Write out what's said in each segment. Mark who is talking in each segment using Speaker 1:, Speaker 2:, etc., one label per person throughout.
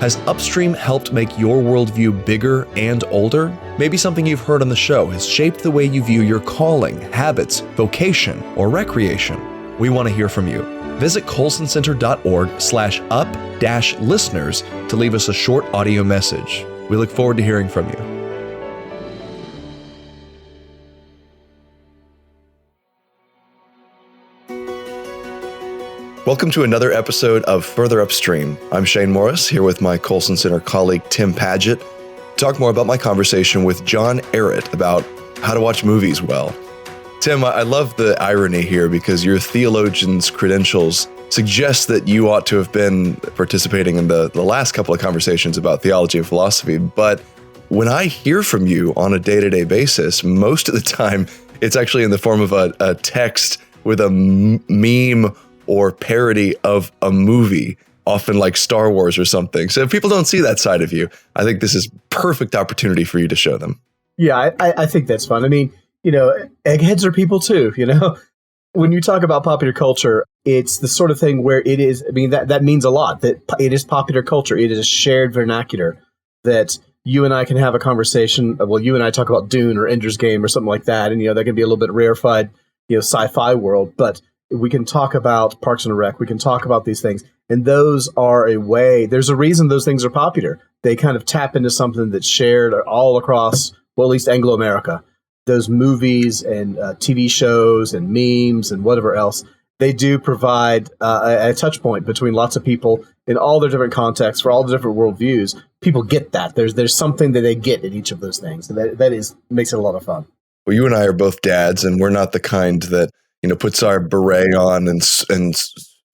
Speaker 1: Has Upstream helped make your worldview bigger and older? Maybe something you've heard on the show has shaped the way you view your calling, habits, vocation, or recreation. We want to hear from you. Visit colsoncenter.org/up-listeners to leave us a short audio message. We look forward to hearing from you. Welcome to another episode of Further Upstream. I'm Shane Morris, here with my Colson Center colleague Tim Padgett, to talk more about my conversation with John Ehret about how to watch movies well. Tim, I love the irony here because your theologian's credentials suggest that you ought to have been participating in the last couple of conversations about theology and philosophy. But when I hear from you on a day-to-day basis, most of the time it's actually in the form of a text with a meme or parody of a movie, often like Star Wars or something. So if people don't see that side of you, I think this is perfect opportunity for you to show them.
Speaker 2: Yeah, I think that's fun. I mean, eggheads are people too, When you talk about popular culture, it's the sort of thing where it is, that means a lot, that it is popular culture. It is a shared vernacular that you and I can have a conversation. Well, you and I talk about Dune or Ender's Game or something like that. And, that can be a little bit rarefied, sci-fi world, but we can talk about Parks and Rec. We can talk about these things. And those are there's a reason those things are popular. They kind of tap into something that's shared all across, well, at least Anglo-America. Those movies and TV shows and memes and whatever else, they do provide a touch point between lots of people in all their different contexts, for all the different worldviews. People get that. There's something that they get in each of those things. And that makes it a lot of fun.
Speaker 1: Well, you and I are both dads, and we're not the kind that puts our beret on and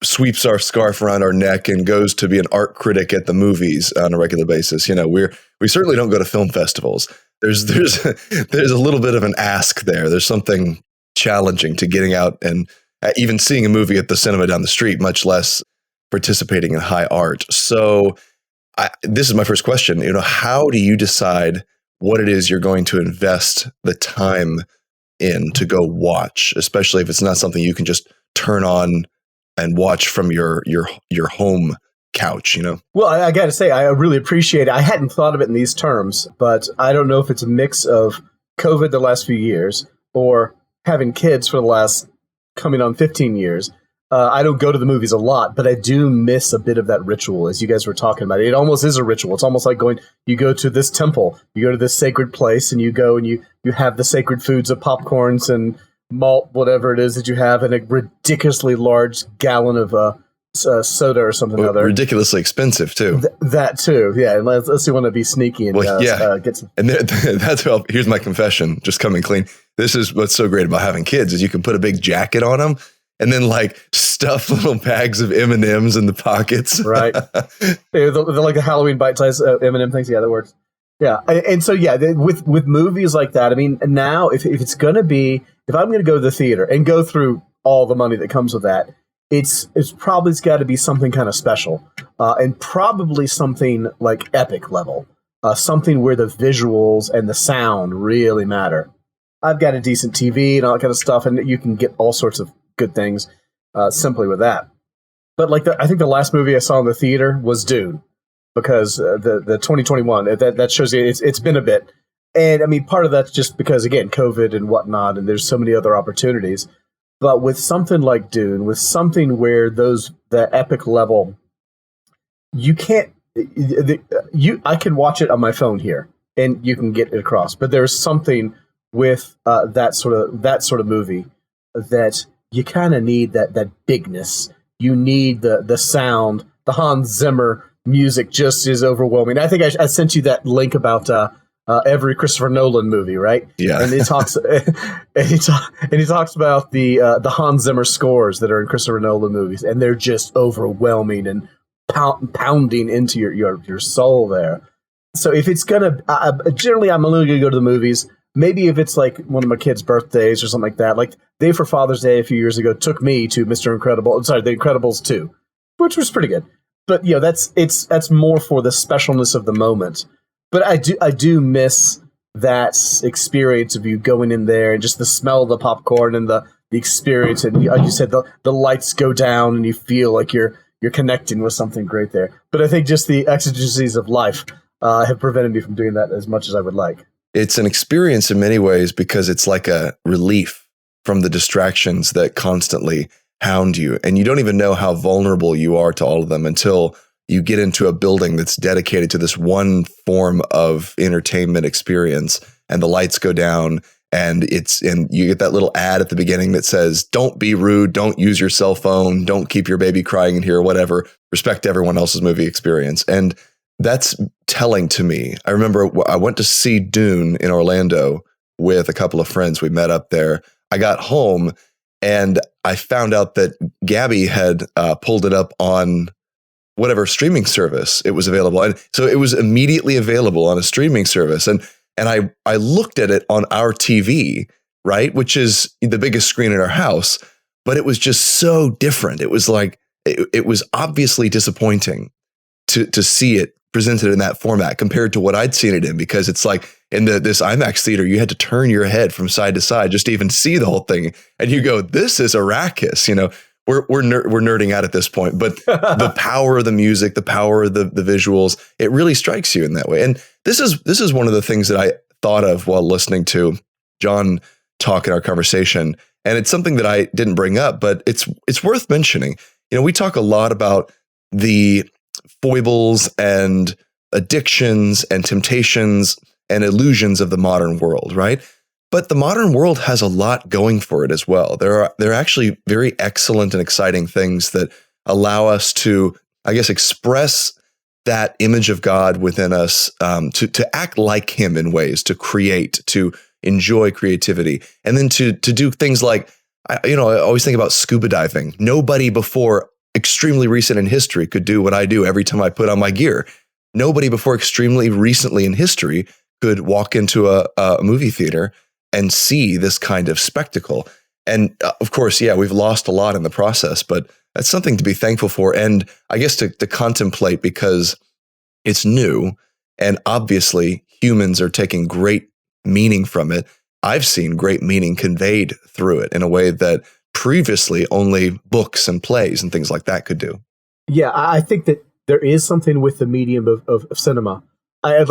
Speaker 1: sweeps our scarf around our neck and goes to be an art critic at the movies on a regular basis. We certainly don't go to film festivals. There's a little bit of an ask there. There's something challenging to getting out and even seeing a movie at the cinema down the street, much less participating in high art. So this is my first question. How do you decide what it is you're going to invest the time in to go watch, especially if it's not something you can just turn on and watch from your home couch,
Speaker 2: Well, I got to say, I really appreciate it. I hadn't thought of it in these terms, but I don't know if it's a mix of COVID the last few years or having kids for the last coming on 15 years. I don't go to the movies a lot, but I do miss a bit of that ritual, as you guys were talking about. It almost is a ritual. It's almost like you go to this temple, you go to this sacred place, and you go and you have the sacred foods of popcorns and malt, whatever it is that you have, and a ridiculously large gallon of soda or something other.
Speaker 1: Ridiculously expensive, too.
Speaker 2: That, too, yeah. Unless you want to be sneaky and get some.
Speaker 1: And here's my confession, just coming clean. This is what's so great about having kids is you can put a big jacket on them and then stuff little bags of M&Ms in the pockets.
Speaker 2: Right. They're like the Halloween bite-sized M&M things. Yeah, that works. Yeah. And so, with movies like that, now if I'm going to go to the theater and go through all the money that comes with that, it's probably got to be something kind of special and probably something like epic level, something where the visuals and the sound really matter. I've got a decent TV and all that kind of stuff, and you can get all sorts of good things simply with that. But I think the last movie I saw in the theater was Dune, because the 2021, that shows you it's been a bit. And part of that's just because, again, COVID and whatnot, and there's so many other opportunities. But with something like Dune, with something where the epic level, you can't, I can watch it on my phone here and you can get it across. But there's something with that sort of movie that you kind of need that bigness. You need the sound. The Hans Zimmer music just is overwhelming. I think I sent you that link about every Christopher Nolan movie, right?
Speaker 1: Yeah.
Speaker 2: And he talks about the Hans Zimmer scores that are in Christopher Nolan movies, and they're just overwhelming and pounding into your soul there. So if it's gonna, generally I'm only gonna go to the movies. Maybe if it's like one of my kids' birthdays or something like that. Like they, for Father's Day a few years ago, took me to The Incredibles 2, which was pretty good. But that's more for the specialness of the moment. But I do miss that experience of you going in there and just the smell of the popcorn and the experience, and like you said, the lights go down and you feel like you're you're connecting with something great there. But I think just the exigencies of life have prevented me from doing that as much as I would like.
Speaker 1: It's an experience in many ways because it's like a relief from the distractions that constantly hound you. And you don't even know how vulnerable you are to all of them until you get into a building that's dedicated to this one form of entertainment experience, and the lights go down, and you get that little ad at the beginning that says, don't be rude, don't use your cell phone, don't keep your baby crying in here, whatever, respect everyone else's movie experience. And that's telling to me. I remember I went to see Dune in Orlando with a couple of friends. We met up there. I got home and I found out that Gabby had pulled it up on whatever streaming service it was available. And so it was immediately available on a streaming service. And I looked at it on our TV, right, which is the biggest screen in our house, but it was just so different. It was like, it was obviously disappointing to see it presented in that format compared to what I'd seen it in, because it's like in this IMAX theater, you had to turn your head from side to side just to even see the whole thing. And you go, this is Arrakis, We're nerding out at this point, but the power of the music, the power of the visuals, it really strikes you in that way. And this is one of the things that I thought of while listening to John talk in our conversation. And it's something that I didn't bring up, but it's worth mentioning. We talk a lot about the foibles and addictions and temptations and illusions of the modern world, right? But the modern world has a lot going for it as well. There are actually very excellent and exciting things that allow us to, I guess, express that image of God within us, to act like Him in ways, to create, to enjoy creativity, and then to do things like, I always think about scuba diving. Nobody before extremely recent in history could do what I do every time I put on my gear. Nobody before extremely recently in history could walk into a movie theater and see this kind of spectacle. And of course, we've lost a lot in the process, but that's something to be thankful for. And I guess to contemplate, because it's new and obviously humans are taking great meaning from it. I've seen great meaning conveyed through it in a way that previously only books and plays and things like that could do.
Speaker 2: Yeah, I think that there is something with the medium of cinema. An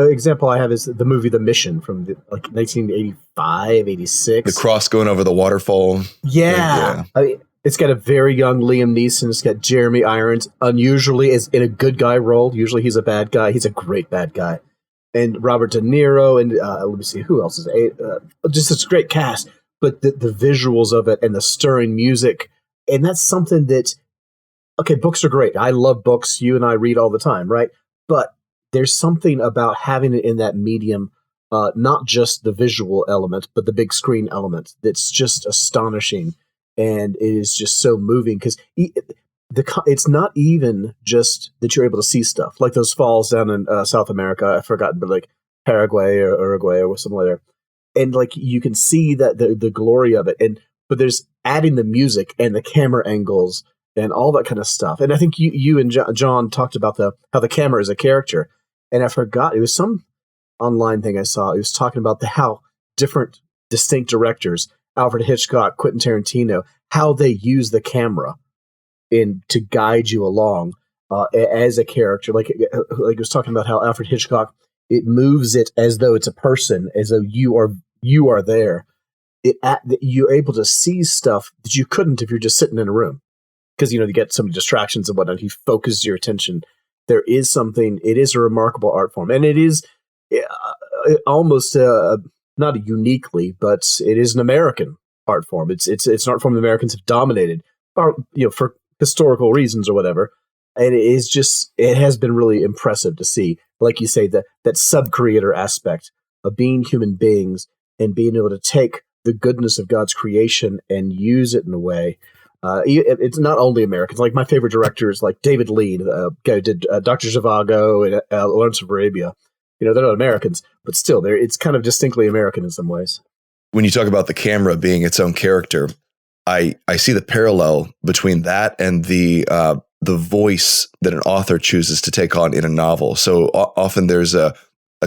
Speaker 2: example I have is the movie The Mission from 1985, 86.
Speaker 1: The cross going over the waterfall.
Speaker 2: Yeah. I mean, it's got a very young Liam Neeson. It's got Jeremy Irons, unusually is in a good guy role. Usually he's a bad guy. He's a great bad guy. And Robert De Niro, and let me see, who else is just this great cast. But the visuals of it and the stirring music, and that's something that, okay, books are great. I love books. You and I read all the time, right? But there's something about having it in that medium, not just the visual element, but the big screen element, that's just astonishing. And it is just so moving, because it's not even just that you're able to see stuff like those falls down in South America. I've forgotten, but like Paraguay or Uruguay or somewhere there. And like you can see that the glory of it. But there's adding the music and the camera angles and all that kind of stuff. And I think you and John talked about how the camera is a character. And I forgot, it was some online thing I saw. It was talking about how different distinct directors, Alfred Hitchcock, Quentin Tarantino, how they use the camera to guide you along as a character. Like it was talking about how Alfred Hitchcock, it moves it as though it's a person, as though you are there. You're able to see stuff that you couldn't if you're just sitting in a room, because you get some distractions and whatnot. He focuses your attention. There is something. It is a remarkable art form, and it is almost not uniquely, but it is an American art form. It's an art form the Americans have dominated, for historical reasons or whatever. And it has been really impressive to see, like you say, that sub-creator aspect of being human beings and being able to take the goodness of God's creation and use it in a way. It's not only Americans. Like my favorite directors, like David Lean, guy who did Dr. Zhivago and Lawrence of Arabia. They're not Americans, but still, it's kind of distinctly American in some ways.
Speaker 1: When you talk about the camera being its own character, I see the parallel between that and the voice that an author chooses to take on in a novel. So often there's a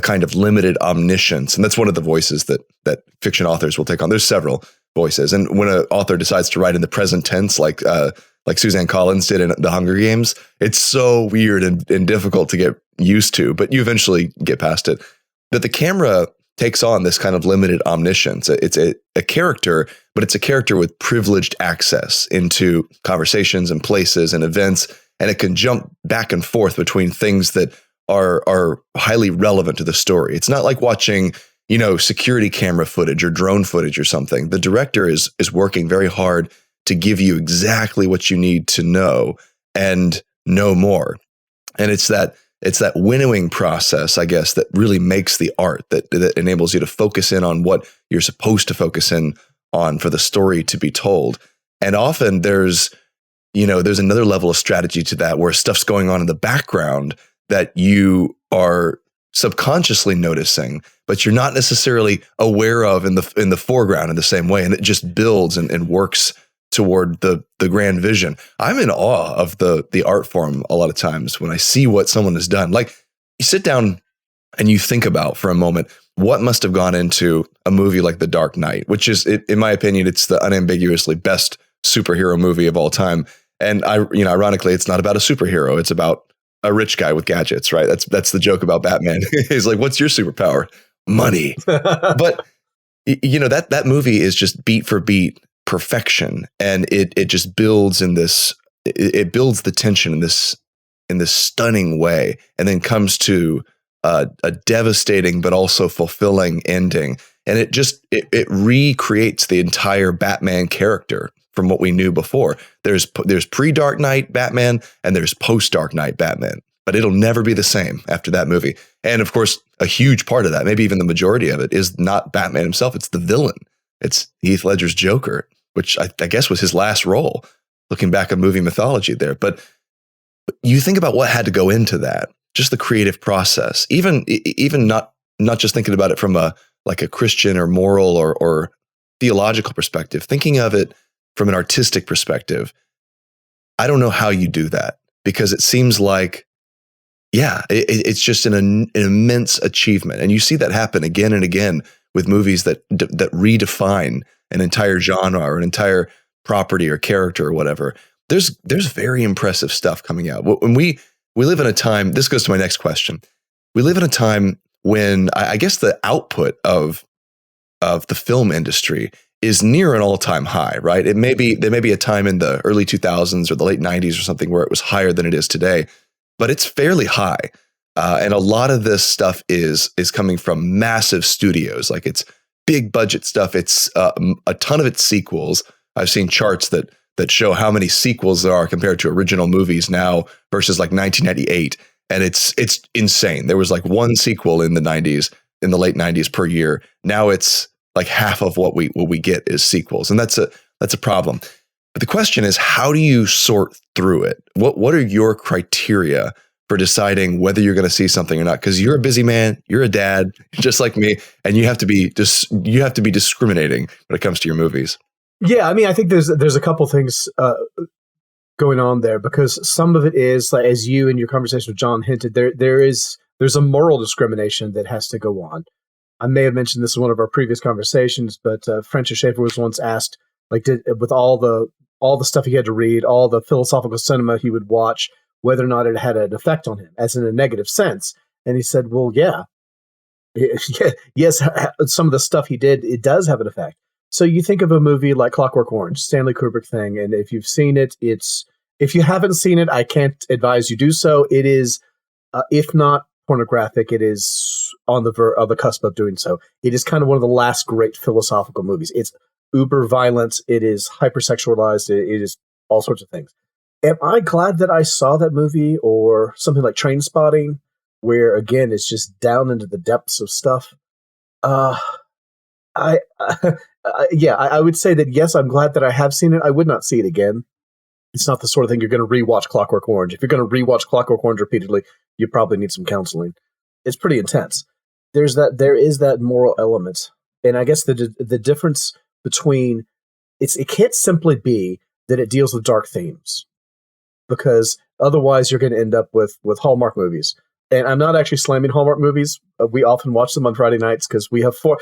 Speaker 1: kind of limited omniscience, and that's one of the voices that fiction authors will take on. There's several voices, and when an author decides to write in the present tense, like like Suzanne Collins did in The Hunger Games. It's so weird and difficult to get used to, but you eventually get past it. That the camera takes on this kind of limited omniscience. It's a character, but it's a character with privileged access into conversations and places and events, and it can jump back and forth between things that are highly relevant to the story. It's not like watching, security camera footage or drone footage or something. The director is working very hard to give you exactly what you need to know and no more. And it's that winnowing process, I guess, that really makes the art, that enables you to focus in on what you're supposed to focus in on for the story to be told. And often there's another level of strategy to that, where stuff's going on in the background that you are subconsciously noticing, but you're not necessarily aware of in the foreground in the same way. And it just builds and works toward the grand vision. I'm in awe of the art form a lot of times when I see what someone has done. Like, you sit down and you think about for a moment what must have gone into a movie like The Dark Knight, which is, in my opinion, it's the unambiguously best superhero movie of all time. And ironically, it's not about a superhero. It's about a rich guy with gadgets, right? That's the joke about Batman. He's like, "What's your superpower?" Money. But that movie is just beat for beat perfection, and it just builds it builds the tension in this stunning way, and then comes to a devastating but also fulfilling ending, and it recreates the entire Batman character from what we knew before. There's pre-Dark Knight Batman and there's post-Dark Knight Batman, but it'll never be the same after that movie. And of course, a huge part of that, maybe even the majority of it, is not Batman himself. It's the villain. It's Heath Ledger's Joker, which I guess was his last role, looking back at movie mythology there. But you think about what had to go into that, just the creative process, even not just thinking about it from a Christian or moral or theological perspective, thinking of it from an artistic perspective. I don't know how you do that, because it seems like, it's just an immense achievement. And you see that happen again and again with movies that redefine an entire genre or an entire property or character or whatever. There's very impressive stuff coming out. When we live in a time, this goes to my next question. We live in a time when I guess the output of the film industry is near an all-time high, right? There may be a time in the early 2000s or the late 90s or something where it was higher than it is today, but it's fairly high. And a lot of this stuff is coming from massive studios. Like, it's big budget stuff. It's a ton of it's sequels. I've seen charts that show how many sequels there are compared to original movies now versus like 1998. And it's insane. There was like one sequel in the late 90s per year. Now it's like half of what we get is sequels. And that's a problem. But the question is, how do you sort through it? What are your criteria for deciding whether you're going to see something or not? Because you're a busy man, you're a dad, just like me, and you have to be discriminating when it comes to your movies.
Speaker 2: Yeah, I mean, I think there's a couple things going on there, because some of it is, like, as you in your conversation with John hinted, there's a moral discrimination that has to go on. I may have mentioned this in one of our previous conversations, but Francis Schaeffer was once asked, like, with all the stuff he had to read, all the philosophical cinema he would watch, whether or not it had an effect on him, as in a negative sense. And he said, well, yeah, yes, some of the stuff he did, it does have an effect. So you think of a movie like Clockwork Orange, Stanley Kubrick thing, and if you've seen it, if you haven't seen it, I can't advise you do so. It is, if not pornographic, it is on the cusp of doing so. It is kind of one of the last great philosophical movies. It's uber violent. It is hypersexualized. It is all sorts of things. Am I glad that I saw that movie, or something like Trainspotting, where again it's just down into the depths of stuff? I would say that yes, I'm glad that I have seen it. I would not see it again. It's not the sort of thing you're going to rewatch Clockwork Orange. If you're going to rewatch Clockwork Orange repeatedly, you probably need some counseling. It's pretty intense. There is that moral element, and I guess the difference between it can't simply be that it deals with dark themes, because otherwise you're going to end up with Hallmark movies. And I'm not actually slamming Hallmark movies. We often watch them on Friday nights because we have four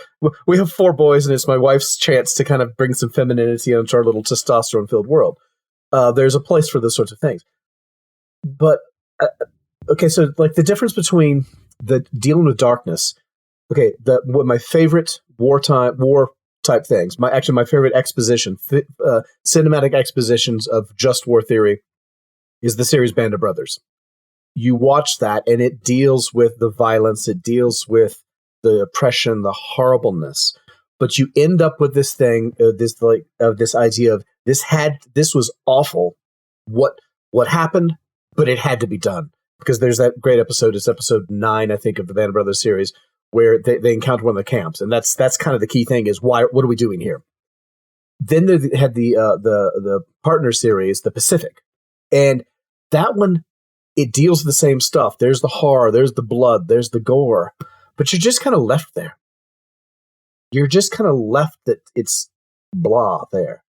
Speaker 2: boys, and it's my wife's chance to kind of bring some femininity into our little testosterone-filled world. there's a place for those sorts of things. But okay, so like the difference between the dealing with darkness. Okay, what my favorite war type things. My favorite cinematic expositions of just war theory is the series Band of Brothers. You watch that, and it deals with the violence, it deals with the oppression, the horribleness, but you end up with this thing, this idea of this was awful. What happened? But it had to be done, because there's that great episode. It's episode 9, I think, of the Band of Brothers series, where they encounter one of the camps, and that's kind of the key thing is what are we doing here? Then they had the partner series, the Pacific, and that one, it deals with the same stuff. There's the horror, there's the blood, there's the gore, but you're just kind of left there. You're just kind of left that it's blah there.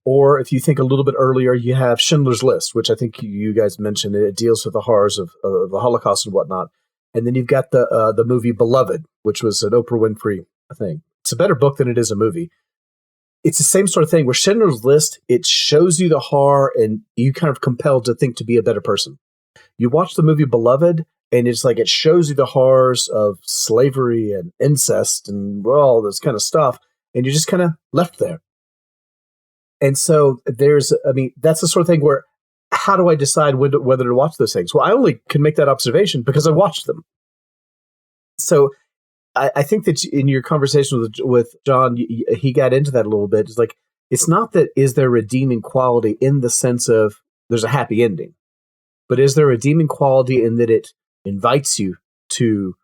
Speaker 2: Or if you think a little bit earlier, you have Schindler's List, which I think you guys mentioned. It deals with the horrors of the Holocaust and whatnot. And then you've got the movie Beloved, which was an Oprah Winfrey thing. It's a better book than it is a movie. It's the same sort of thing where Schindler's List, it shows you the horror and you kind of compelled to think to be a better person. You watch the movie Beloved, and it's like it shows you the horrors of slavery and incest and all this kind of stuff, and you're just kind of left there. And so that's the sort of thing where, how do I decide whether to watch those things? Well, I only can make that observation because I watched them. So I think that in your conversation with John, he got into that a little bit. It's like, it's not that is there redeeming quality in the sense of there's a happy ending, but is there a redeeming quality in that it invites you to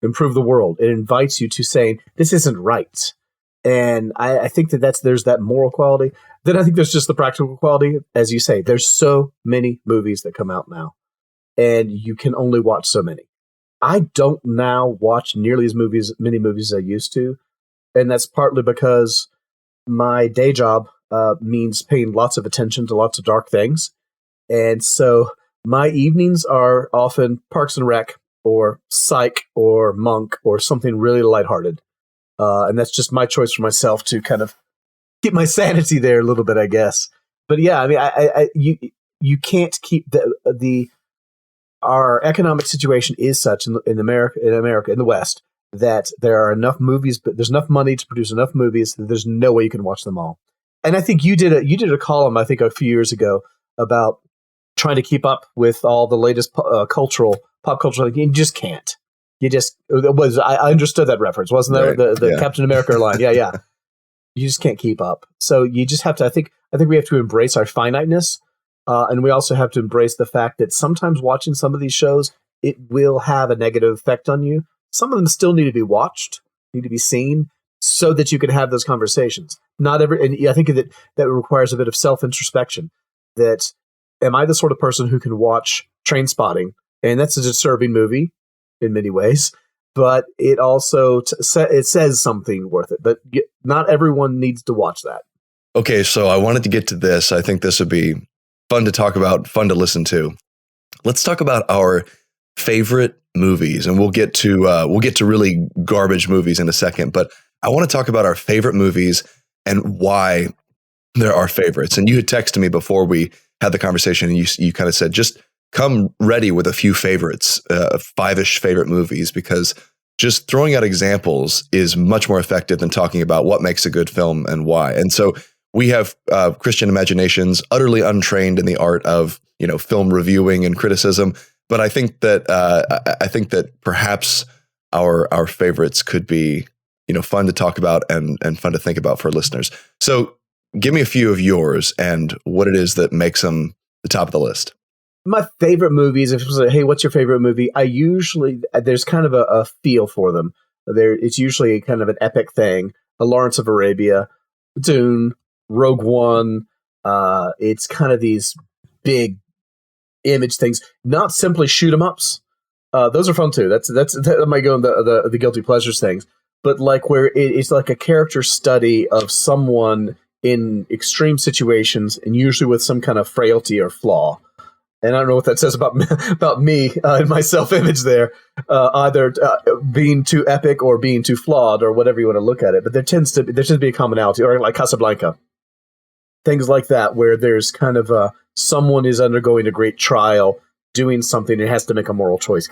Speaker 2: improve the world? It invites you to saying, this isn't right. And I think there's that moral quality. Then I think there's just the practical quality. As you say, there's so many movies that come out now, and you can only watch so many. I don't now watch nearly as many movies as I used to, and that's partly because my day job means paying lots of attention to lots of dark things. And so my evenings are often Parks and Rec or Psych or Monk or something really lighthearted. And that's just my choice for myself to kind of keep my sanity there a little bit, I guess. But yeah, I mean, you can't keep our economic situation is such in America, in the West, that there are enough movies, but there's enough money to produce enough movies that there's no way you can watch them all. And I think you did a column, I think a few years ago, about trying to keep up with all the latest pop cultural. You just can't. I understood that reference, wasn't there? Right. The Captain America line. Yeah. You just can't keep up. So you just have to, I think we have to embrace our finiteness. And we also have to embrace the fact that sometimes watching some of these shows, it will have a negative effect on you. Some of them still need to be watched, need to be seen, so that you can have those conversations. And I think that requires a bit of self-introspection. That, am I the sort of person who can watch Trainspotting? And that's a disturbing movie in many ways, but it also it says something worth it. But not everyone needs to watch that.
Speaker 1: Okay, so I wanted to get to this. I think this would be fun to talk about, fun to listen to. Let's talk about our favorite movies, and we'll get to really garbage movies in a second. But I want to talk about our favorite movies and why they're our favorites. And you had texted me before we had the conversation, and you kind of said, just come ready with a few favorites, 5-ish favorite movies, because just throwing out examples is much more effective than talking about what makes a good film and why. And so we have Christian imaginations, utterly untrained in the art of film reviewing and criticism. But I think that perhaps our favorites could be fun to talk about and fun to think about for listeners. So give me a few of yours and what it is that makes them the top of the list.
Speaker 2: My favorite movies, if it's like, hey, what's your favorite movie? There's kind of a feel for them. It's usually kind of an epic thing. A Lawrence of Arabia, Dune, Rogue One. It's kind of these big image things, not simply shoot 'em ups. Those are fun too. That might go in the guilty pleasures things, but like where it's like a character study of someone in extreme situations, and usually with some kind of frailty or flaw. And I don't know what that says about me and my self-image there, either being too epic or being too flawed or whatever you want to look at it. But there tends to be a commonality, or like Casablanca. things like that, where there's kind of someone is undergoing a great trial, doing something, and has to make a moral choice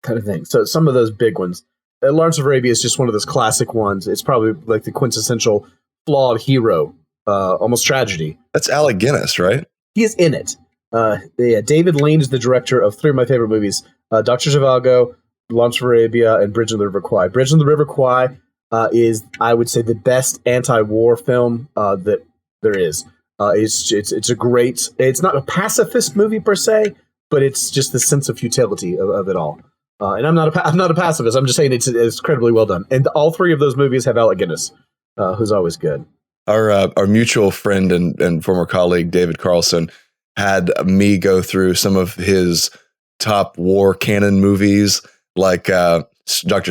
Speaker 2: kind of thing. So some of those big ones. Lawrence of Arabia is just one of those classic ones. It's probably like the quintessential flawed hero, almost tragedy.
Speaker 1: That's Alec Guinness, right?
Speaker 2: He is in it. David Lean is the director of three of my favorite movies: Dr. Zhivago, Lawrence of Arabia, and Bridge on the River Kwai. Bridge on the River Kwai is, I would say, the best anti-war film that there is. It's a great. It's not a pacifist movie per se, but it's just the sense of futility of it all. And I'm not a pacifist. I'm just saying it's incredibly well done. And all three of those movies have Alec Guinness, who's always good.
Speaker 1: Our mutual friend and former colleague David Carlson had me go through some of his top war canon movies, like Dr.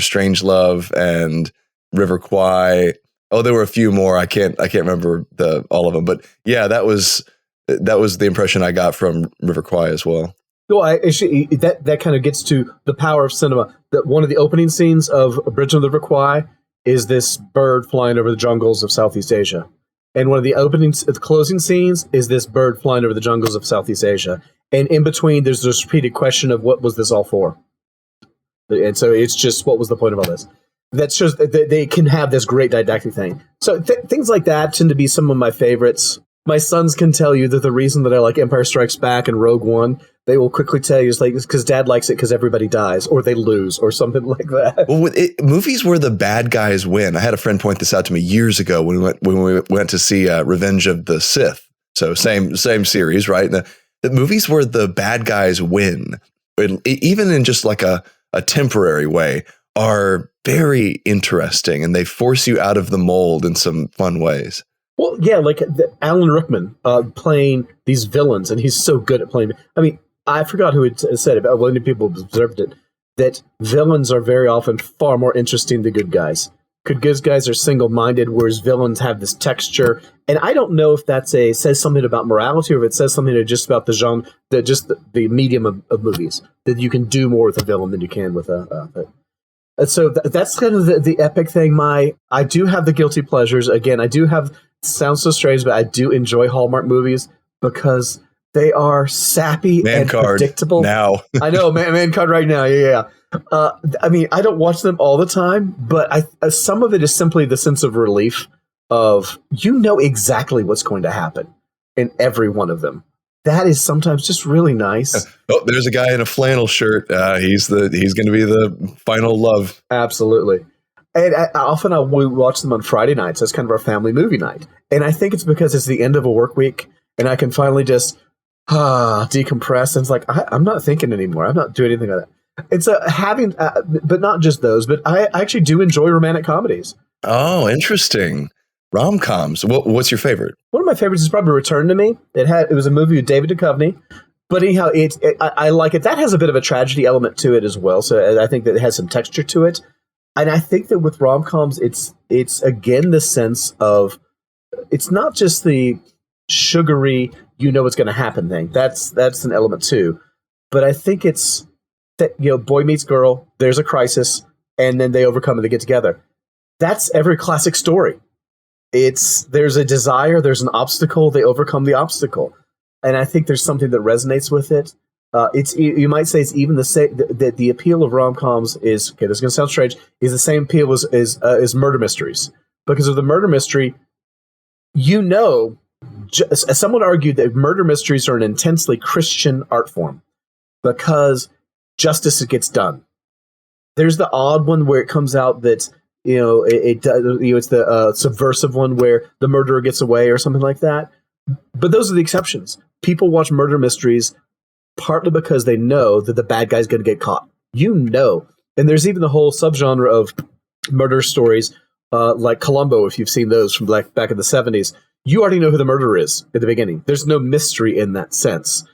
Speaker 1: Strangelove and River Kwai. Oh, there were a few more. I can't remember all of them, but yeah, that was the impression I got from River Kwai as well.
Speaker 2: Well, that kind of gets to the power of cinema. That one of the opening scenes of Bridge on the River Kwai is this bird flying over the jungles of Southeast Asia, and one of the closing scenes is this bird flying over the jungles of Southeast Asia. And in between, there's this repeated question of what was this all for? And so it's just, what was the point of all this? That shows that they can have this great didactic thing. So things like that tend to be some of my favorites. My sons can tell you that the reason that I like Empire Strikes Back and Rogue One, they will quickly tell you, it's because Dad likes it because everybody dies or they lose or something like that.
Speaker 1: Well, movies where the bad guys win. I had a friend point this out to me years ago when we went to see Revenge of the Sith. So same series, right? The movies where the bad guys win, even in just like a temporary way, are very interesting, and they force you out of the mold in some fun ways.
Speaker 2: Well, yeah, like Alan Rickman playing these villains, and he's so good at playing. I mean, I forgot who had said it, but many people observed it, that villains are very often far more interesting than good guys. Good guys are single-minded, whereas villains have this texture. And I don't know if that says something about morality, or if it says something just about the genre, the medium of movies, that you can do more with a villain than you can with so that's kind of the epic thing. I do have the guilty pleasures. Again, I do have, sounds so strange, but I do enjoy Hallmark movies because they are sappy and predictable.
Speaker 1: Now.
Speaker 2: I know, man card right now. Yeah. I mean, I don't watch them all the time, but some of it is simply the sense of relief of, you know exactly what's going to happen in every one of them. That is sometimes just really nice.
Speaker 1: Oh, there's a guy in a flannel shirt. He's going to be the final love.
Speaker 2: Absolutely. And often we watch them on Friday nights. That's kind of our family movie night. And I think it's because it's the end of a work week, and I can finally just decompress. And it's like, I'm not thinking anymore. I'm not doing anything like that. It's having, but not just those, but I actually do enjoy romantic comedies.
Speaker 1: Oh, interesting. Rom-coms. What's your favorite?
Speaker 2: One of my favorites is probably Return to Me. It was a movie with David Duchovny, but anyhow, I like it. That has a bit of a tragedy element to it as well, so I think that it has some texture to it. And I think that with rom-coms, it's again the sense of, it's not just the sugary, you know what's going to happen thing. That's an element too. But I think it's that, boy meets girl, there's a crisis, and then they overcome and they get together. That's every classic story. There's a desire, there's an obstacle, they overcome the obstacle. And I think there's something that resonates with it. You might say it's even the appeal of rom-coms is, okay, this is going to sound strange, is the same appeal as murder mysteries. Because of the murder mystery, someone argued that murder mysteries are an intensely Christian art form because justice gets done. There's the odd one where it comes out that it's the subversive one where the murderer gets away or something like that. But those are the exceptions. People watch murder mysteries partly because they know that the bad guy's going to get caught. And there's even the whole subgenre of murder stories, like Columbo, if you've seen those from back in the 70s. You already know who the murderer is at the beginning. There's no mystery in that sense.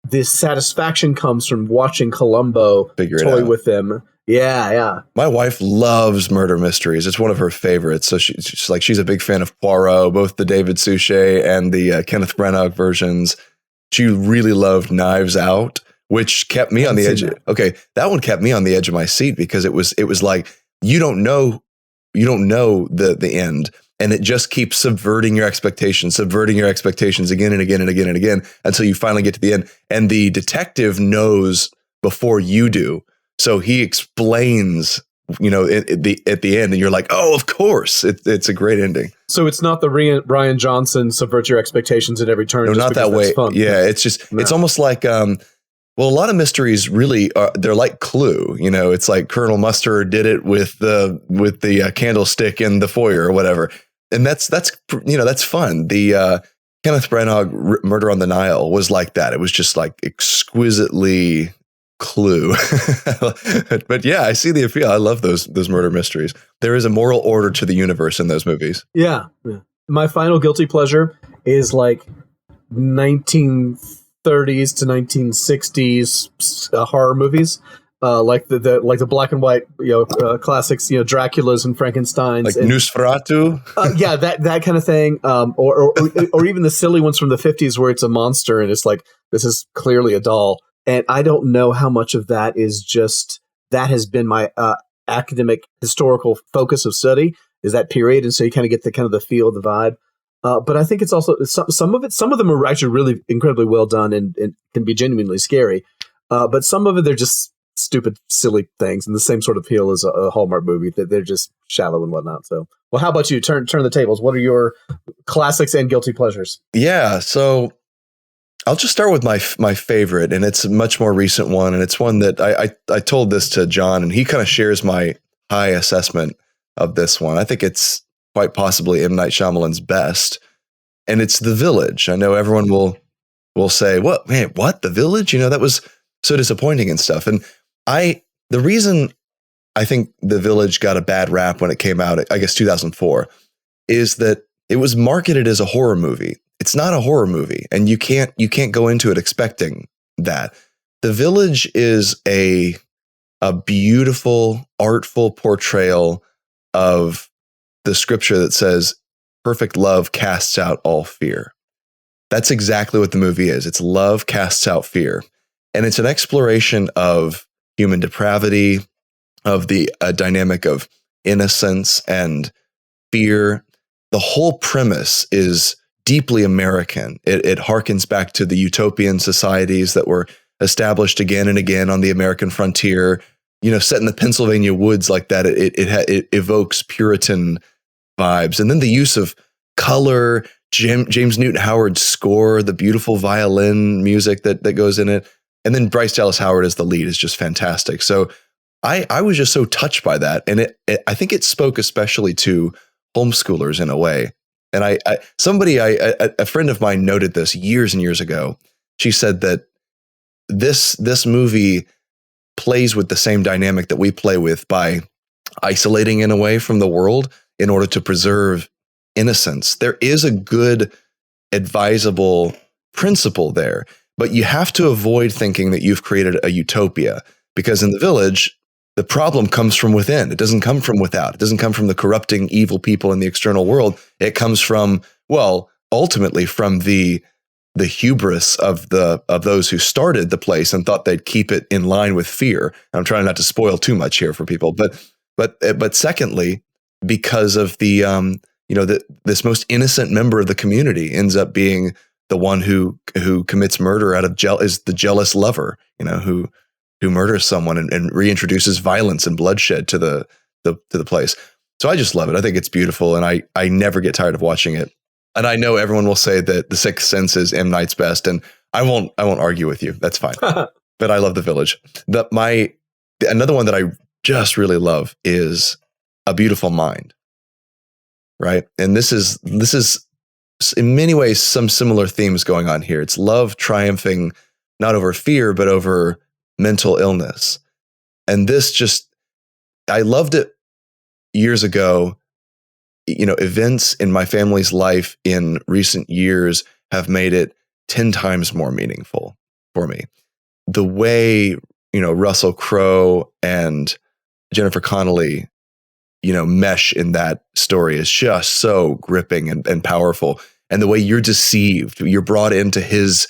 Speaker 2: This satisfaction comes from watching Columbo toy with them. Yeah.
Speaker 1: My wife loves murder mysteries. It's one of her favorites. So she's a big fan of Poirot, both the David Suchet and the Kenneth Branagh versions. She really loved Knives Out, which kept me on the edge. Okay, that one kept me on the edge of my seat because it was like you don't know the end, And it just keeps subverting your expectations again and again and again and again until you finally get to the end. And the detective knows before you do. So he explains, at the end, and you're like, oh, of course. It's a great ending.
Speaker 2: So it's not the Rian Johnson subvert your expectations at every turn.
Speaker 1: No, not that way. Fun. Yeah, it's just, it's almost like, well, a lot of mysteries really they're like Clue. It's like Colonel Mustard did it with the candlestick in the foyer or whatever. And that's fun. The Kenneth Branagh Murder on the Nile was like that. It was just like exquisitely Clue. But yeah, I see the appeal. I love those murder mysteries. There is a moral order to the universe in those movies.
Speaker 2: Yeah. My final guilty pleasure is like 1930s to 1960s horror movies. Like the black and white classics, Dracula's and Frankenstein's,
Speaker 1: like Nosferatu.
Speaker 2: Yeah, that kind of thing. Or even the silly ones from the 50s where it's a monster and it's like, this is clearly a doll. And I don't know how much of that is just, that has been my academic historical focus of study, is that period. And so you kind of get the feel, the vibe. But I think it's also some of them are actually really incredibly well done and can be genuinely scary. But some of it, they're just stupid, silly things, and the same sort of appeal as a Hallmark movie, that they're just shallow and whatnot. So, well, how about you? Turn the tables. What are your classics and guilty pleasures?
Speaker 1: Yeah, so I'll just start with my favorite, and it's a much more recent one, and it's one that I told this to John, and he kind of shares my high assessment of this one. I think it's quite possibly M. Night Shyamalan's best, and it's The Village. I know everyone will say, "What, man? What? The Village? That was so disappointing and stuff." And the reason I think The Village got a bad rap when it came out, I guess 2004, is that it was marketed as a horror movie. It's not a horror movie, and you can't go into it expecting that. The Village is a beautiful, artful portrayal of the scripture that says, "Perfect love casts out all fear." That's exactly what the movie is. It's love casts out fear. And it's an exploration of human depravity, of the dynamic of innocence and fear. The whole premise is deeply American. It harkens back to the utopian societies that were established again and again on the American frontier. Set in the Pennsylvania woods like that. It evokes Puritan vibes, and then the use of color, James Newton Howard's score, the beautiful violin music that goes in it. And then Bryce Dallas Howard as the lead is just fantastic. So I was just so touched by that. And I think it spoke especially to homeschoolers in a way. And a friend of mine noted this years and years ago. She said that this movie plays with the same dynamic that we play with by isolating in a way from the world in order to preserve innocence. There is a good advisable principle there. But you have to avoid thinking that you've created a utopia, because in The Village, the problem comes from within. It doesn't come from without. It doesn't come from the corrupting evil people in the external world. It comes from, well, ultimately from the hubris of those who started the place and thought they'd keep it in line with fear. I'm trying not to spoil too much here for people, but secondly, because of this most innocent member of the community ends up being the one who commits murder out of is the jealous lover, who murders someone and reintroduces violence and bloodshed to the place. So I just love it. I think it's beautiful, and I never get tired of watching it. And I know everyone will say that The Sixth Sense is M. Night's best, and I won't argue with you. That's fine. But I love The Village. Another one that I just really love is A Beautiful Mind. Right, and this is in many ways some similar themes going on here. It's love triumphing not over fear, but over mental illness. And I loved it years ago. Events in my family's life in recent years have made it 10 times more meaningful for me. The way, Russell Crowe and Jennifer Connelly, mesh in that story is just so gripping and powerful. And the way you're deceived, you're brought into his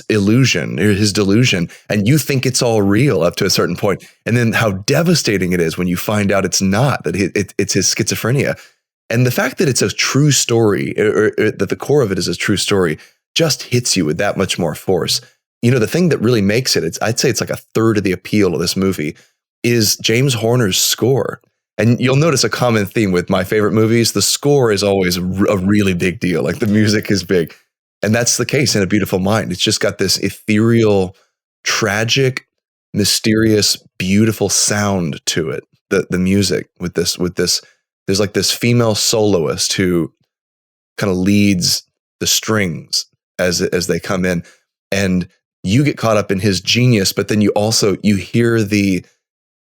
Speaker 1: illusion or his delusion, and you think it's all real up to a certain point. And then how devastating it is when you find out it's not, that it's his schizophrenia. And the fact that it's a true story, or that the core of it is a true story, just hits you with that much more force. You know, the thing that really makes it, I'd say it's like a third of the appeal of this movie, is James Horner's score. And you'll notice a common theme with my favorite movies. The score is always a really big deal. Like the music is big. And that's the case in A Beautiful Mind. It's just got this ethereal, tragic, mysterious, beautiful sound to it. The music with this, there's like this female soloist who kind of leads the strings as they come in, and you get caught up in his genius. But then you hear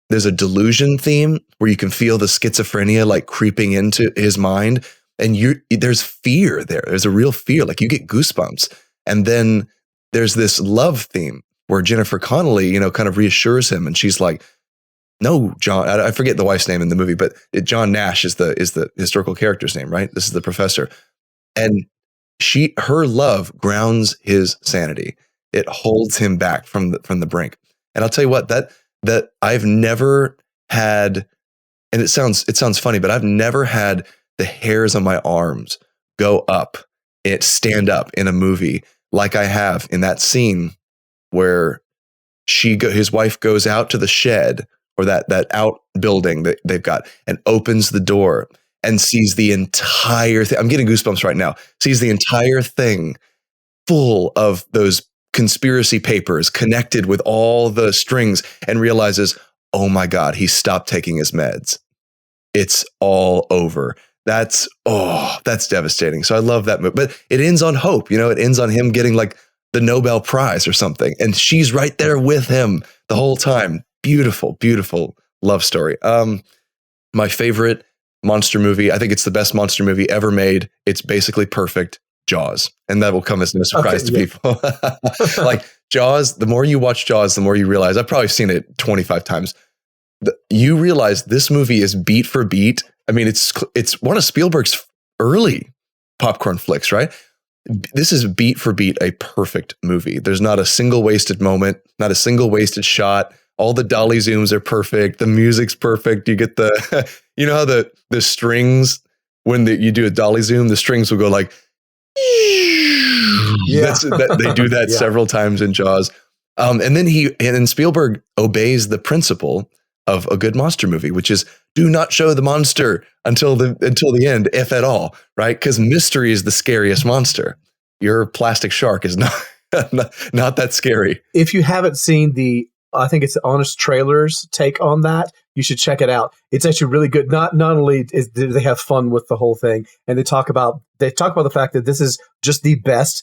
Speaker 1: there's a delusion theme where you can feel the schizophrenia like creeping into his mind, and there's fear there. There's a real fear, like you get goosebumps. And then there's this love theme where Jennifer Connelly, you know, kind of reassures him, and she's like, "No, John." I forget the wife's name in the movie, but John Nash is the historical character's name, right? This is the professor, and her love grounds his sanity. It holds him back from the brink. And I'll tell you what, that I've never had, and it sounds funny, but I've never had the hairs on my arms go up, stand up in a movie like I have in that scene where his wife goes out to the shed, or that outbuilding that they've got, and opens the door and sees the entire thing. I'm getting goosebumps right now. Sees the entire thing full of those conspiracy papers connected with all the strings, and realizes, oh my God, he stopped taking his meds. It's all over. That's devastating. So I love that movie, but it ends on hope. You know, it ends on him getting like the Nobel Prize or something, and she's right there with him the whole time. Beautiful, beautiful love story. My favorite monster movie, I think it's the best monster movie ever made. It's basically perfect. Jaws. And that will come as no surprise to people. Like Jaws, the more you watch Jaws, the more you realize, I've probably seen it 25 times. You realize this movie is beat for beat. I mean, it's one of Spielberg's early popcorn flicks, right? This is beat for beat a perfect movie. There's not a single wasted moment, not a single wasted shot. All the dolly zooms are perfect. The music's perfect. You get you know how the strings, when you do a dolly zoom, the strings will go like, yeah. They do that several times in Jaws. And then Spielberg obeys the principle of a good monster movie, which is do not show the monster until the end, if at all, right? Because mystery is the scariest monster. Your plastic shark is not that scary.
Speaker 2: If you haven't seen I think it's Honest Trailers take on that, you should check it out. It's actually really good. Not only do they have fun with the whole thing, and they talk about the fact that this is just the best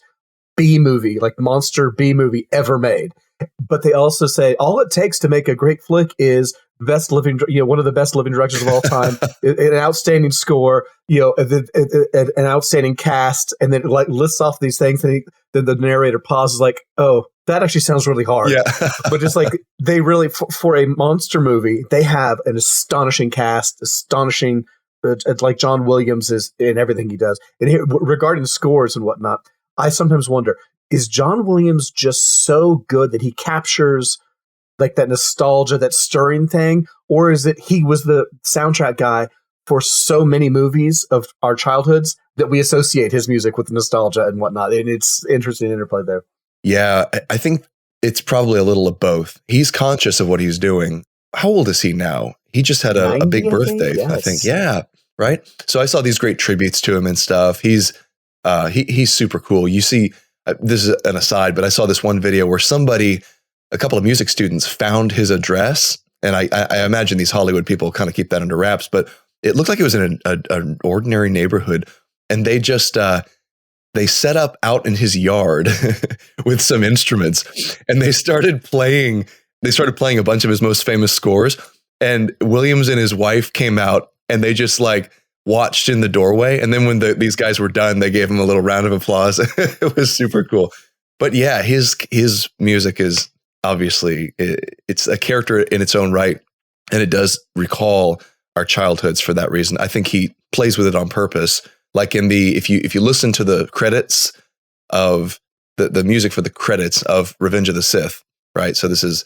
Speaker 2: B movie, like monster B movie ever made. But they also say all it takes to make a great flick is one of the best living directors of all time, an outstanding score, an outstanding cast, and then it like lists off these things, and then the narrator pauses, like, "Oh, that actually sounds really hard."
Speaker 1: Yeah.
Speaker 2: But just like they really, for a monster movie, they have an astonishing cast, astonishing, like John Williams is in everything he does. And here, regarding scores and whatnot, I sometimes wonder, is John Williams just so good that he captures like that nostalgia, that stirring thing? Or is it he was the soundtrack guy for so many movies of our childhoods that we associate his music with nostalgia and whatnot? And it's interesting interplay there.
Speaker 1: Yeah, I think it's probably a little of both. He's conscious of what he's doing. How old is he now? He just had a big birthday, I think. Yeah, right? So I saw these great tributes to him and stuff. He's super cool. You see, this is an aside, but I saw this one video where a couple of music students found his address. And I imagine these Hollywood people kind of keep that under wraps, but it looked like it was in an ordinary neighborhood. And they just, they set up out in his yard with some instruments, and they started playing a bunch of his most famous scores. And Williams and his wife came out, and they just like watched in the doorway. And then when these guys were done, they gave him a little round of applause. It was super cool. But yeah, his music is obviously, it's a character in its own right. And it does recall our childhoods for that reason. I think he plays with it on purpose. Like if you listen to the credits of the music for the credits of Revenge of the Sith, right? So this is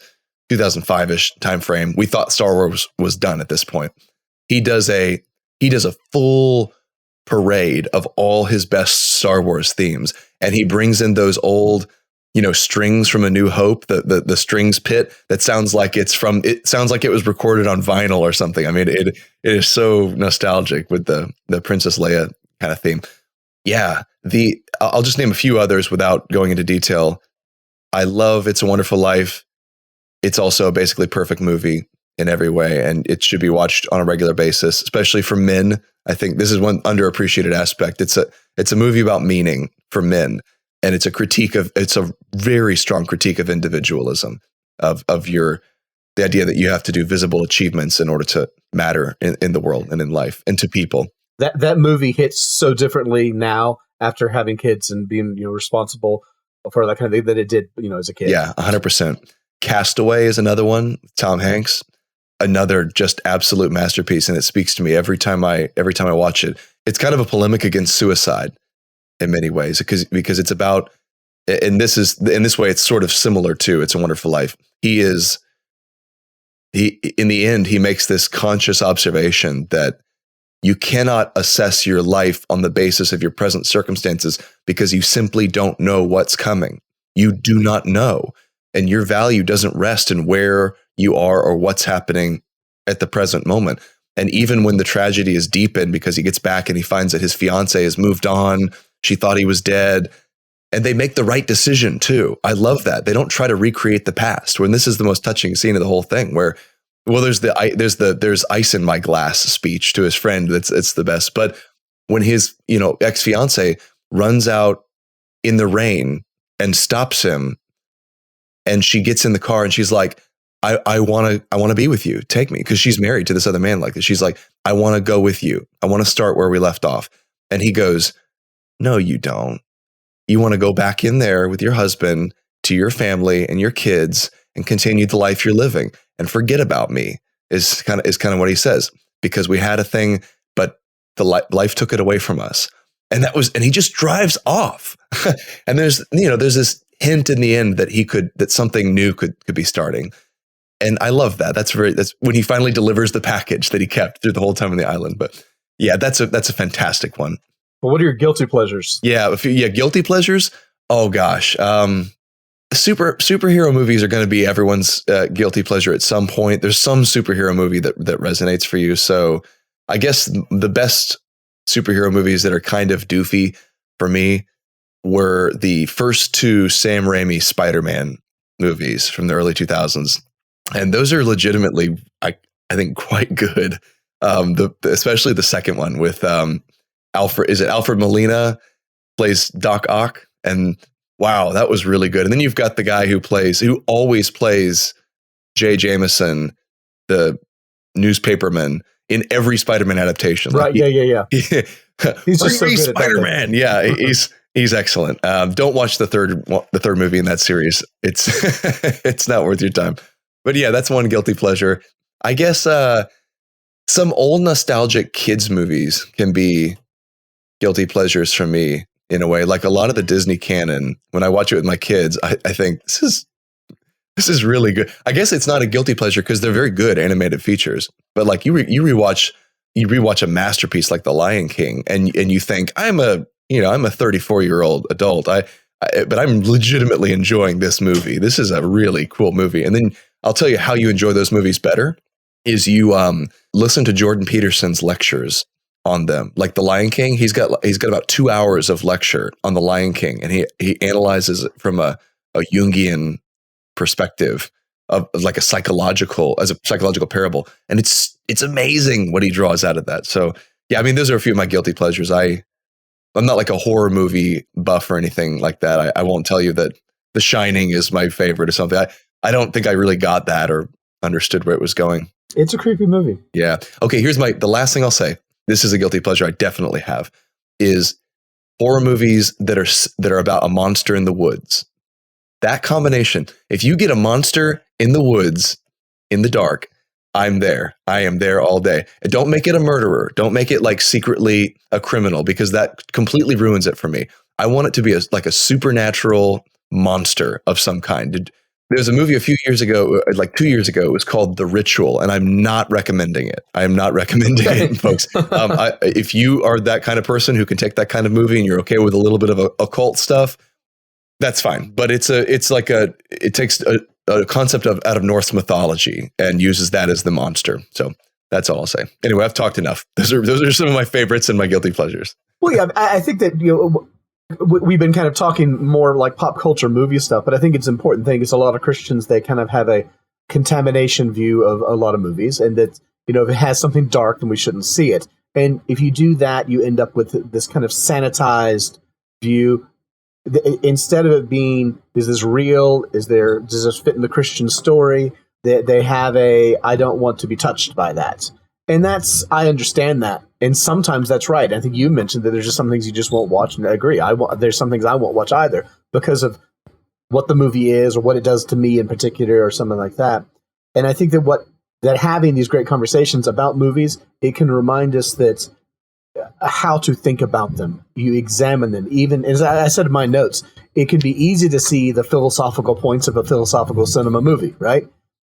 Speaker 1: 2005-ish time frame. We thought Star Wars was done at this point. He does a full parade of all his best Star Wars themes. And he brings in those old, strings from A New Hope, the strings pit that sounds like it was recorded on vinyl or something. I mean, it is so nostalgic with the Princess Leia kind of theme. Yeah. I'll just name a few others without going into detail. I love It's a Wonderful Life. It's also a basically perfect movie in every way, and it should be watched on a regular basis, especially for men. I think this is one underappreciated aspect. It's a movie about meaning for men, and it's a very strong critique of individualism, of the idea that you have to do visible achievements in order to matter in the world and in life and to people.
Speaker 2: That movie hits so differently now after having kids and being responsible for that kind of thing than it did as a kid.
Speaker 1: Yeah, 100%. Castaway is another one. Tom Hanks, another just absolute masterpiece, and it speaks to me every time I watch it. It's kind of a polemic against suicide in many ways because it's about, and in this way it's sort of similar to It's a Wonderful Life. He in the end he makes this conscious observation that you cannot assess your life on the basis of your present circumstances because you simply don't know what's coming. You do not know. And your value doesn't rest in where you are or what's happening at the present moment. And even when the tragedy is deepened because he gets back and he finds that his fiance has moved on, she thought he was dead, and they make the right decision too. I love that. They don't try to recreate the past. When this is the most touching scene of the whole thing, where there's ice in my glass speech to his friend. It's the best. But when his ex-fiance runs out in the rain and stops him, and she gets in the car and she's like, I want to be with you. Take me. Because she's married to this other man like this. She's like, I want to go with you. I want to start where we left off. And he goes, no, you don't. You want to go back in there with your husband, to your family and your kids, and continue the life you're living and forget about me is kind of what he says, because we had a thing, but the life took it away from us. And he just drives off. And there's this hint in the end that something new could be starting. And I love that. That's when he finally delivers the package that he kept through the whole time on the island. But yeah, that's a fantastic one.
Speaker 2: But what are your guilty pleasures?
Speaker 1: Yeah. Guilty pleasures. Oh gosh. Superhero movies are going to be everyone's guilty pleasure at some point. There's some superhero movie that resonates for you. So I guess the best superhero movies that are kind of doofy for me were the first two Sam Raimi Spider-Man movies from the early 2000s. And those are legitimately, I think, quite good. Especially the second one with Alfred Molina plays Doc Ock, and wow, that was really good. And then you've got the guy who always plays Jay Jameson, the newspaperman, in every Spider-Man adaptation.
Speaker 2: Right? Yeah. He's just so good at
Speaker 1: Spider-Man. Yeah, he's excellent. Don't watch the third movie in that series. It's not worth your time. But yeah, that's one guilty pleasure. I guess some old nostalgic kids movies can be guilty pleasures for me in a way. Like a lot of the Disney canon, when I watch it with my kids, I think this is really good. I guess it's not a guilty pleasure because they're very good animated features. But like you rewatch a masterpiece like The Lion King, and you think I'm a 34-year-old adult. But I'm legitimately enjoying this movie. This is a really cool movie. And then I'll tell you how you enjoy those movies better is you listen to Jordan Peterson's lectures on them. Like The Lion King, he's got about 2 hours of lecture on The Lion King, and he analyzes it from a Jungian perspective of like a psychological parable. And it's amazing what he draws out of that. So yeah, I mean, those are a few of my guilty pleasures. I'm not like a horror movie buff or anything like that. I won't tell you that The Shining is my favorite or something. I don't think I really got that or understood where it was going.
Speaker 2: It's a creepy movie.
Speaker 1: Yeah. Okay, here's the last thing I'll say. This is a guilty pleasure I definitely have, is horror movies that are about a monster in the woods. That combination, if you get a monster in the woods, in the dark, I'm there. I am there all day. And don't make it a murderer. Don't make it like secretly a criminal, because that completely ruins it for me. I want it to be like a supernatural monster of some kind. There's a movie a few years ago, like 2 years ago. It was called The Ritual, and I'm not recommending it. I am not recommending it, folks. If you are that kind of person who can take that kind of movie and you're okay with a little bit of occult stuff, that's fine. But it takes a concept out of Norse mythology and uses that as the monster. So that's all I'll say. Anyway, I've talked enough. Those are some of my favorites and my guilty pleasures.
Speaker 2: Well, yeah, I think that we've been kind of talking more like pop culture movie stuff, but I think it's an important thing is a lot of Christians, they kind of have a contamination view of a lot of movies, and that, if it has something dark, then we shouldn't see it. And if you do that, you end up with this kind of sanitized view. Instead of it being, is this real? Does this fit in the Christian story? They have I don't want to be touched by that. And I understand that. And sometimes that's right. I think you mentioned that there's just some things you just won't watch. And I agree. There's some things I won't watch either because of what the movie is or what it does to me in particular or something like that. And I think that having these great conversations about movies, it can remind us that how to think about them. You examine them. Even as I said in my notes, it can be easy to see the philosophical points of a philosophical cinema movie, right?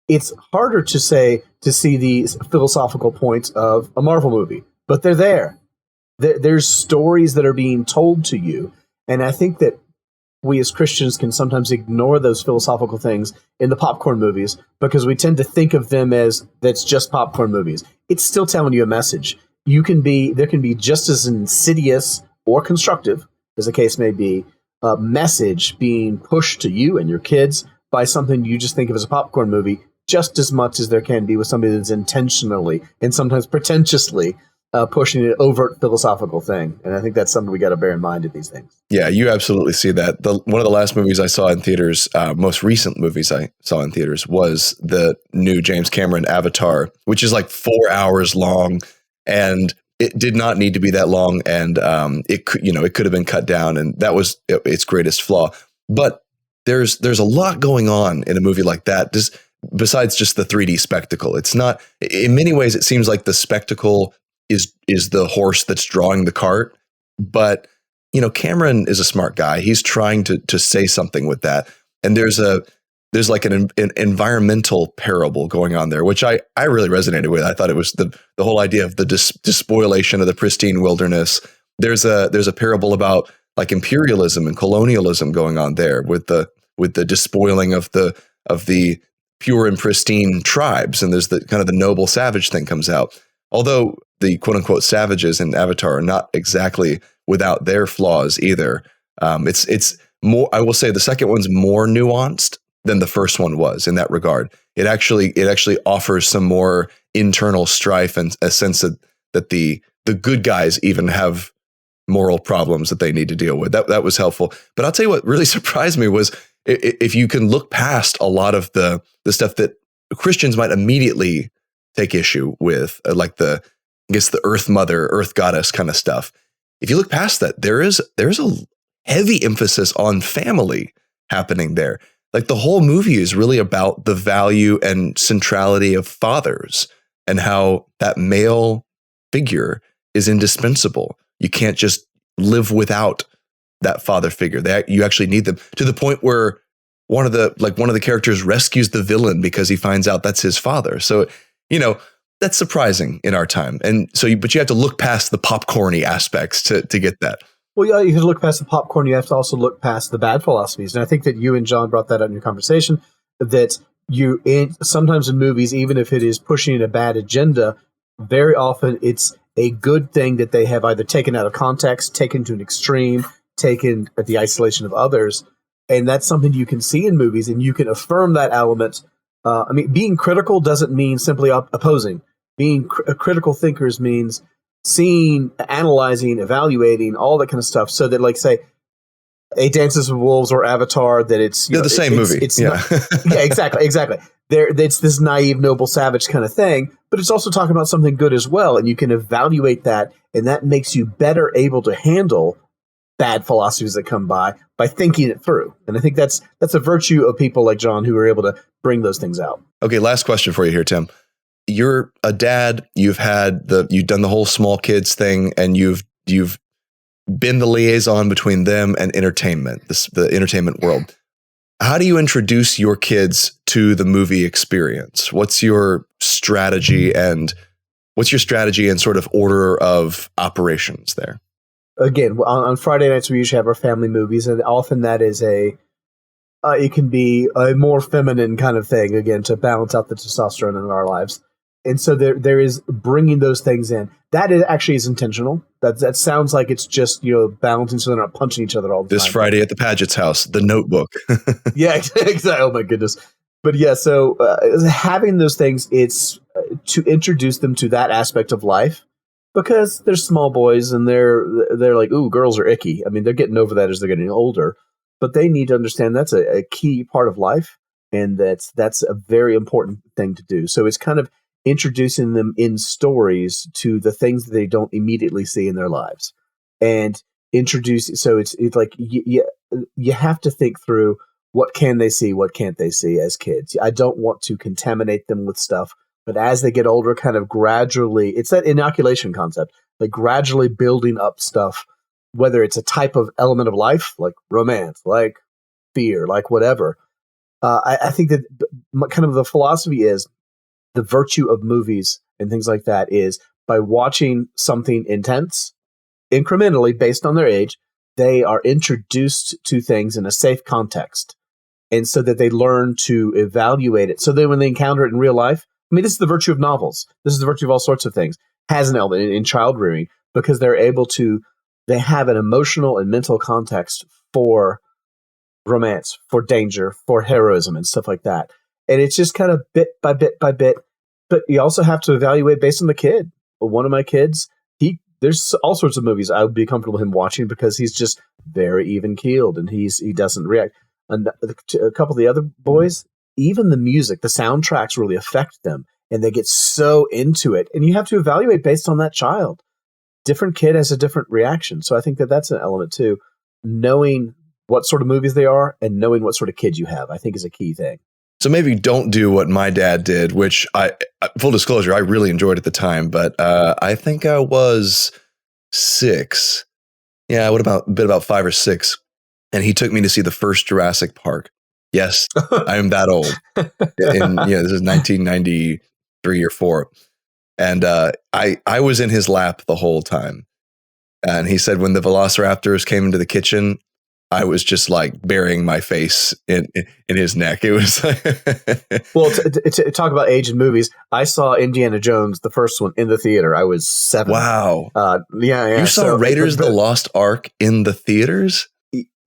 Speaker 2: It's harder to see the philosophical points of a Marvel movie, but they're there. There's stories that are being told to you. And I think that we as Christians can sometimes ignore those philosophical things in the popcorn movies because we tend to think of them as that's just popcorn movies. It's still telling you a message. There can be just as insidious or constructive, as the case may be, a message being pushed to you and your kids by something you just think of as a popcorn movie, just as much as there can be with somebody that's intentionally and sometimes pretentiously pushing an overt philosophical thing. And I think that's something we got to bear in mind in these things.
Speaker 1: Yeah, you absolutely see that. One of the last movies I saw in theaters, most recent movies I saw in theaters, was the new James Cameron Avatar, which is like 4 hours long. And it did not need to be that long, and it could have been cut down, and that was its greatest flaw. But there's a lot going on in a movie like that, besides just the 3D spectacle. It's not, in many ways, it seems like the spectacle is the horse that's drawing the cart. But Cameron is a smart guy. He's trying to say something with that, and there's like an environmental parable going on there, which I really resonated with. I thought it was the whole idea of the despoilation of the pristine wilderness. There's a parable about like imperialism and colonialism going on there with the despoiling of the pure and pristine tribes. And there's the kind of the noble savage thing comes out. Although the quote unquote savages in Avatar are not exactly without their flaws either. It's more, I will say the second one's more nuanced than the first one was in that regard. It actually offers some more internal strife and a sense that the good guys even have moral problems that they need to deal with. That was helpful. But I'll tell you what really surprised me was if you can look past a lot of the stuff that Christians might immediately take issue with, like the Earth Mother, Earth Goddess kind of stuff. If you look past that, there's a heavy emphasis on family happening there. Like the whole movie is really about the value and centrality of fathers and how that male figure is indispensable. You can't just live without that father figure. You actually need them, to the point where one of the characters rescues the villain because he finds out that's his father. So, that's surprising in our time. And so, but you have to look past the popcorny aspects to get that.
Speaker 2: Well, yeah, you have to look past the popcorn. You have to also look past the bad philosophies. And I think that you and John brought that up in your conversation, that sometimes in movies, even if it is pushing a bad agenda, very often it's a good thing that they have either taken out of context, taken to an extreme, taken at the isolation of others. And that's something you can see in movies, and you can affirm that element. Being critical doesn't mean simply opposing. Being critical thinkers means seeing, analyzing, evaluating, all that kind of stuff, so that, like, say, A Dances with Wolves or Avatar, that
Speaker 1: they're the same movie.
Speaker 2: It's not, yeah, exactly. It's this naive, noble, savage kind of thing, but it's also talking about something good as well, and you can evaluate that, and that makes you better able to handle bad philosophies that come by thinking it through. And I think that's a virtue of people like John who are able to bring those things out.
Speaker 1: Okay, last question for you here, Tim. You're a dad. You've done the whole small kids thing, and you've been the liaison between them and entertainment, the entertainment world. How do you introduce your kids to the movie experience? What's your strategy and sort of order of operations there?
Speaker 2: Again, on Friday nights, we usually have our family movies, and often that is it can be a more feminine kind of thing, again, to balance out the testosterone in our lives. And so there is bringing those things in. That actually is intentional. That sounds like it's just, balancing so they're not punching each other all the time.
Speaker 1: This Friday at the Padgett's house, The Notebook.
Speaker 2: Yeah, exactly. Oh my goodness. But yeah, so having those things, it's to introduce them to that aspect of life, because they're small boys and they're like, ooh, girls are icky. I mean, they're getting over that as they're getting older, but they need to understand that's a key part of life, and that's a very important thing to do. So it's kind of introducing them in stories to the things that they don't immediately see in their lives, and so it's like you have to think through, what can they see, what can't they see as kids. I don't want to contaminate them with stuff, but as they get older, kind of gradually, it's that inoculation concept, like gradually building up stuff, whether it's a type of element of life, like romance, like fear, like whatever. I think that kind of the philosophy is, the virtue of movies and things like that is, by watching something intense, incrementally based on their age, they are introduced to things in a safe context. And so that they learn to evaluate it. So that when they encounter it in real life, I mean, this is the virtue of novels. This is the virtue of all sorts of things. Has an element in child rearing, because they have an emotional and mental context for romance, for danger, for heroism and stuff like that. And it's just kind of bit by bit by bit. But you also have to evaluate based on the kid. One of my kids, there's all sorts of movies I would be comfortable him watching, because he's just very even keeled and he doesn't react. And a couple of the other boys, even the music, the soundtracks really affect them, and they get so into it. And you have to evaluate based on that child. Different kid has a different reaction. So I think that's an element too. Knowing what sort of movies they are and knowing what sort of kid you have, I think, is a key thing.
Speaker 1: So maybe don't do what my dad did, which full disclosure, I really enjoyed at the time, but I think I was 6. Yeah, what about a bit about 5 or 6? And he took me to see the first Jurassic Park. Yes, I am that old. This is 1993 or 4. And I was in his lap the whole time. And he said when the velociraptors came into the kitchen, I was just like burying my face in his neck. It was
Speaker 2: well, to talk about age in movies, I saw Indiana Jones, the first one, in the theater. I was 7.
Speaker 1: Wow.
Speaker 2: Yeah.
Speaker 1: You saw Raiders of the Lost Ark in the theaters?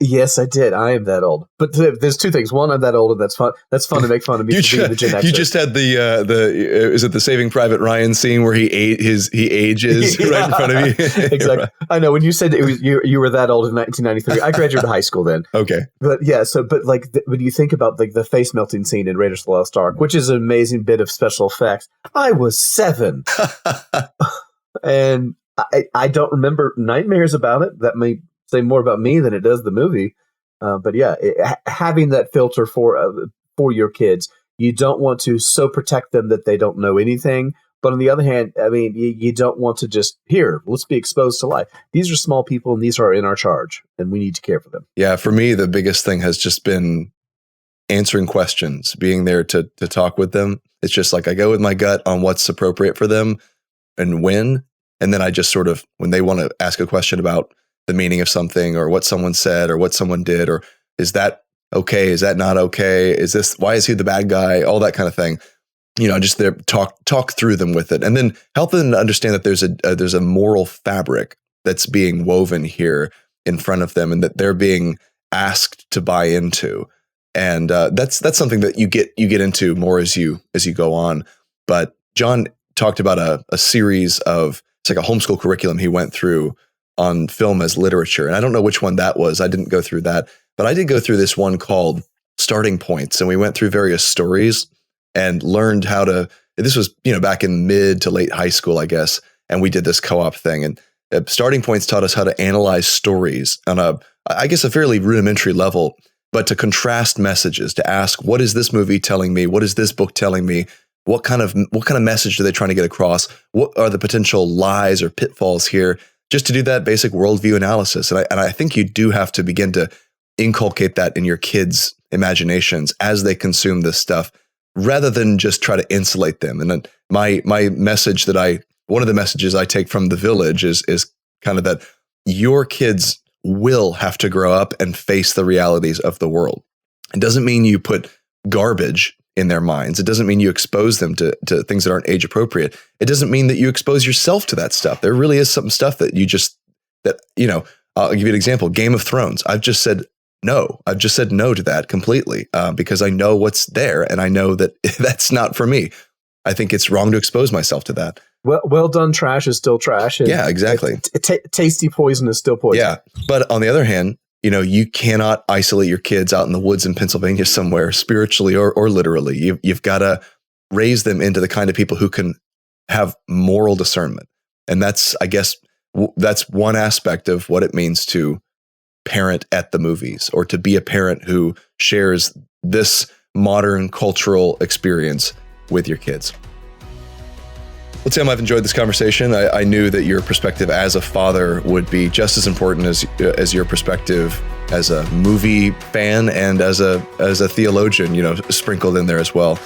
Speaker 2: Yes, I did. I am that old. But there's 2 things. One, I'm that old, and that's fun. That's fun to make fun of me for being the Gen Xer.
Speaker 1: You just had is it the Saving Private Ryan scene where he ages right in front of you?
Speaker 2: Exactly.
Speaker 1: Right.
Speaker 2: I know, when you said it was you were that old in 1993. I graduated high school then.
Speaker 1: Okay.
Speaker 2: But yeah, when you think about the face melting scene in Raiders of the Lost Ark, which is an amazing bit of special effects, I was 7. And I don't remember nightmares about it. That may say more about me than it does the movie. But yeah, having that filter for your kids, you don't want to so protect them that they don't know anything. But on the other hand, I mean, you don't want to just, let's be exposed to life. These are small people and these are in our charge and we need to care for them.
Speaker 1: Yeah, for me, the biggest thing has just been answering questions, being there to talk with them. It's just like I go with my gut on what's appropriate for them and when. And then I just sort of, when they want to ask a question about the meaning of something or what someone said or what someone did, or is that okay? Is that not okay? Why is he the bad guy? All that kind of thing. Just there, talk through them with it, and then help them to understand that there's a moral fabric that's being woven here in front of them, and that they're being asked to buy into. And that's something that you get into more as you go on. But John talked about a series of, it's like a homeschool curriculum he went through on film as literature. And I don't know which one that was. I didn't go through that, but I did go through this one called Starting Points. And we went through various stories and learned how to, this was, back in mid to late high school, I guess. And we did this co-op thing, and Starting Points taught us how to analyze stories on a fairly rudimentary level, but to contrast messages, to ask, what is this movie telling me? What is this book telling me? What kind of message are they trying to get across? What are the potential lies or pitfalls here? Just to do that basic worldview analysis. And I think you do have to begin to inculcate that in your kids imaginations as they consume this stuff, rather than just try to insulate them. And then my message one of the messages I take from The Village is kind of that your kids will have to grow up and face the realities of the world. It doesn't mean you put garbage in their minds. It doesn't mean you expose them to things that aren't age appropriate. It doesn't mean that you expose yourself to that stuff. There really is some stuff that I'll give you an example. Game of Thrones. I've just said no. I've just said no to that completely because I know what's there and I know that that's not for me. I think it's wrong to expose myself to that.
Speaker 2: Well done trash is still trash. And
Speaker 1: yeah, exactly.
Speaker 2: Tasty poison is still poison.
Speaker 1: Yeah. But on the other hand, you cannot isolate your kids out in the woods in Pennsylvania somewhere, spiritually or literally. You've got to raise them into the kind of people who can have moral discernment. And that's, I guess, that's one aspect of what it means to parent at the movies, or to be a parent who shares this modern cultural experience with your kids. Well, Tim, I've enjoyed this conversation. I knew that your perspective as a father would be just as important as your perspective as a movie fan and as a theologian, sprinkled in there as well.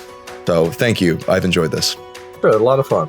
Speaker 1: So thank you. I've enjoyed this.
Speaker 2: Sure, a lot of fun.